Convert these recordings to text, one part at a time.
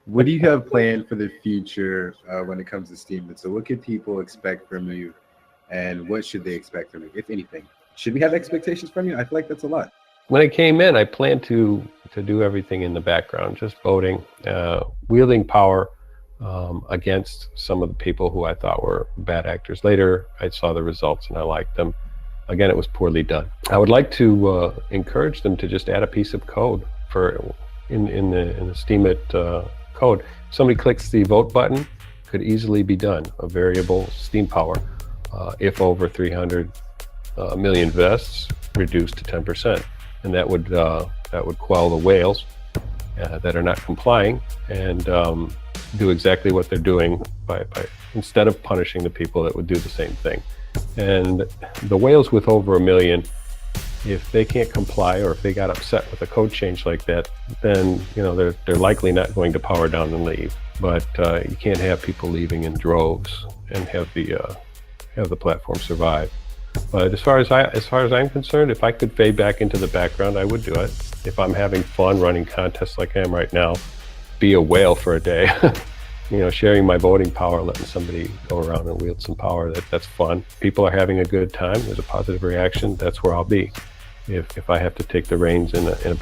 What do you have planned for the future when it comes to Steam? So what can people expect from you, and what should they expect from you, if anything? Should we have expectations from you? I feel like that's a lot. When I came in, I planned to do everything in the background, just voting, wielding power against some of the people who I thought were bad actors. Later, I saw the results and I liked them. Again, it was poorly done. I would like to encourage them to just add a piece of code in the Steemit code. If somebody clicks the vote button, could easily be done. A variable Steam power, if over 300 million vests, reduced to 10%, and that would quell the whales that are not complying, and do exactly what they're doing by instead of punishing the people that would do the same thing. And the whales with over 1 million, if they can't comply, or if they got upset with a code change like that, then they're likely not going to power down and leave. But you can't have people leaving in droves and have the platform survive. But as far as I'm concerned, if I could fade back into the background, I would do it. If I'm having fun running contests like I am right now, be a whale for a day. Sharing my voting power, letting somebody go around and wield some power, that's fun. People are having a good time, there's a positive reaction, that's where I'll be. If I have to take the reins in a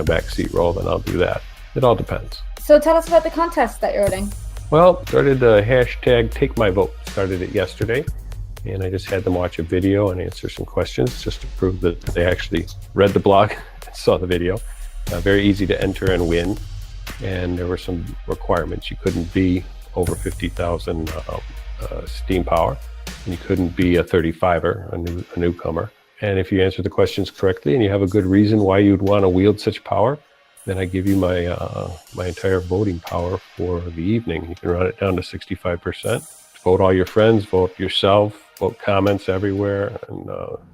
back seat role, then I'll do that. It all depends. So tell us about the contest that you're running. Well, started the hashtag Take My Vote. Started it yesterday, and I just had them watch a video and answer some questions just to prove that they actually read the blog and saw the video. Very easy to enter and win. And there were some requirements. You couldn't be over 50,000 Steam power, and you couldn't be a 35er, a newcomer. And if you answer the questions correctly and you have a good reason why you'd want to wield such power, then I give you my entire voting power for the evening. You can run it down to 65%. Vote all your friends, vote yourself, vote comments everywhere, and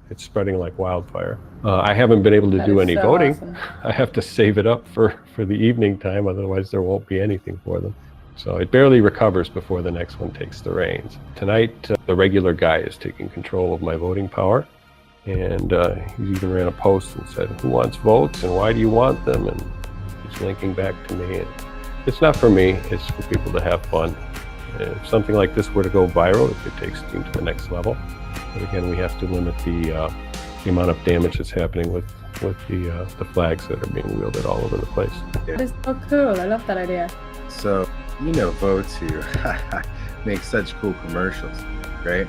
it's spreading like wildfire. I haven't been able to do any voting. Awesome. I have to save it up for the evening time, otherwise there won't be anything for them. So it barely recovers before the next one takes the reins. Tonight, the regular guy is taking control of my voting power, and he even ran a post and said, "Who wants votes and why do you want them?" And he's linking back to me. And it's not for me, it's for people to have fun. If something like this were to go viral, it could take Steam to the next level. But again, we have to limit the amount of damage that's happening with the flags that are being wielded all over the place. That is so cool. I love that idea. So, votes who make such cool commercials, right?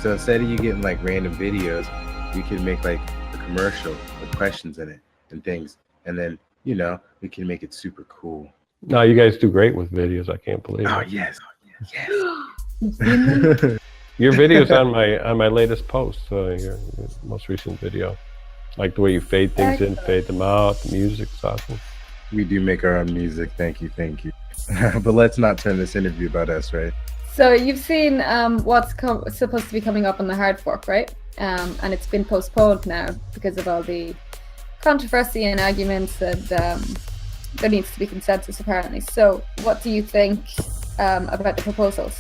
So instead of you getting like random videos, we can make like a commercial with questions in it and things. And then, we can make it super cool. No, you guys do great with videos. I can't believe it. Oh, yes. Yes. Your video's on my latest post, your most recent video. Like the way you fade things in, fade them out. The music's awesome. We do make our own music. Thank you. But let's not turn this interview about us, right? So you've seen what's supposed to be coming up on the hard fork, right? And it's been postponed now because of all the controversy and arguments, and there needs to be consensus apparently. So what do you think about the proposals?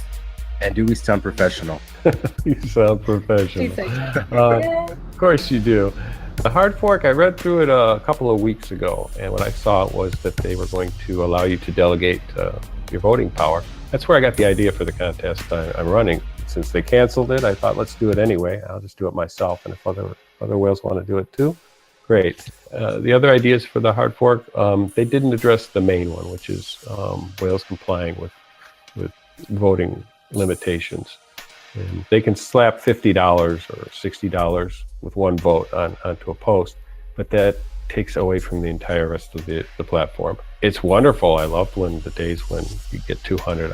And do we sound professional? You sound professional. Of course you do. The hard fork, I read through it a couple of weeks ago, and what I saw was that they were going to allow you to delegate your voting power. That's where I got the idea for the contest I'm running. Since they canceled it, I thought, let's do it anyway. I'll just do it myself, and if other whales want to do it too, great. The other ideas for the hard fork, they didn't address the main one, which is whales complying with voting limitations. And they can slap $50 or $60 with one vote onto a post, but that takes away from the entire rest of the platform. It's wonderful. I love the days when you get 200,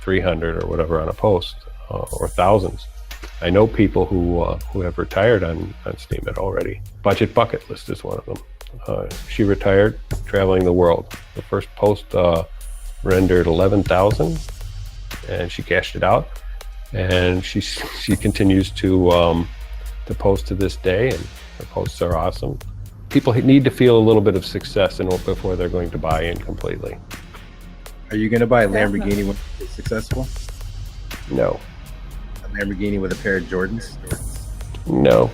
300 or whatever on a post, or thousands. I know people who have retired on Steemit already. Budget Bucket List is one of them. She retired traveling the world. The first post rendered 11,000, and she cashed it out. And she continues to post to this day, and her posts are awesome. People need to feel a little bit of success before they're going to buy in completely. Are you going to buy a Lamborghini when it's successful? No. A Lamborghini with a pair of Jordans? No.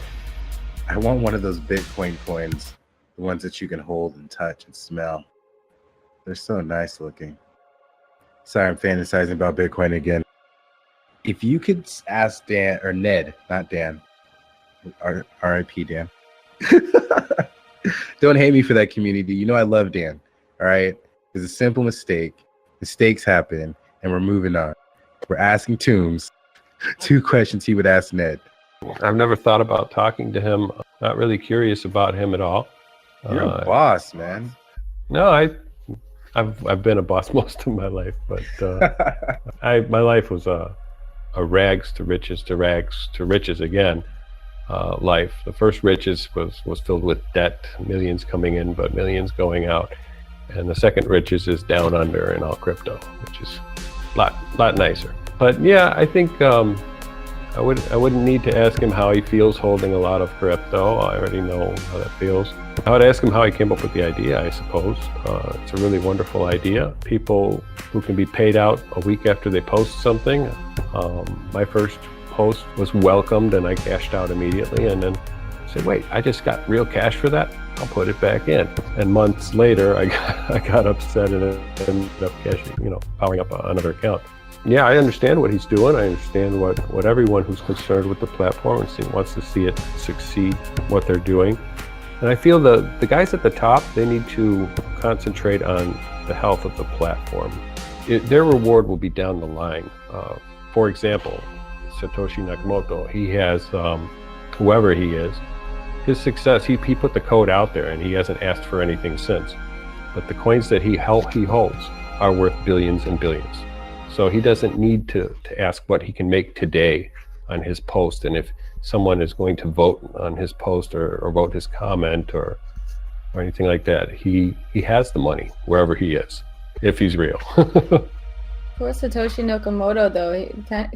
I want one of those Bitcoin coins, the ones that you can hold and touch and smell. They're so nice looking. Sorry, I'm fantasizing about Bitcoin again. If you could ask Dan, or Ned, not Dan, R.I.P. Dan. Don't hate me for that, community. You know I love Dan, all right? It's a simple mistake. Mistakes happen, and we're moving on. We're asking htooms 2 questions he would ask Ned. I've never thought about talking to him. Not really curious about him at all. You're a boss, man. No, I've been a boss most of my life, but my life was a rags to riches to rags to riches again life. The first riches was filled with debt, millions coming in, but millions going out. And the second riches is down under and all crypto, which is a lot nicer. But yeah, I think I wouldn't need to ask him how he feels holding a lot of crypto. I already know how that feels. I would ask him how he came up with the idea, I suppose. It's a really wonderful idea. People who can be paid out a week after they post something. My first post was welcomed and I cashed out immediately, and then said, wait, I just got real cash for that? I'll put it back in. And months later, I got upset and ended up cashing, powering up another account. Yeah, I understand what he's doing. I understand what everyone who's concerned with the platform and wants to see it succeed, what they're doing. And I feel the guys at the top, they need to concentrate on the health of the platform. Their reward will be down the line. For example, Satoshi Nakamoto, he has, whoever he is, his success, he put the code out there and he hasn't asked for anything since. But the coins that he holds are worth billions and billions. So he doesn't need to ask what he can make today on his post. And if someone is going to vote on his post or vote his comment or anything like that, he has the money wherever he is, if he's real. Poor Satoshi Nakamoto, though.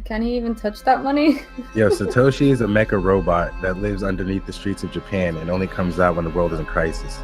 Can he even touch that money? Yo, Satoshi is a mecha robot that lives underneath the streets of Japan and only comes out when the world is in crisis.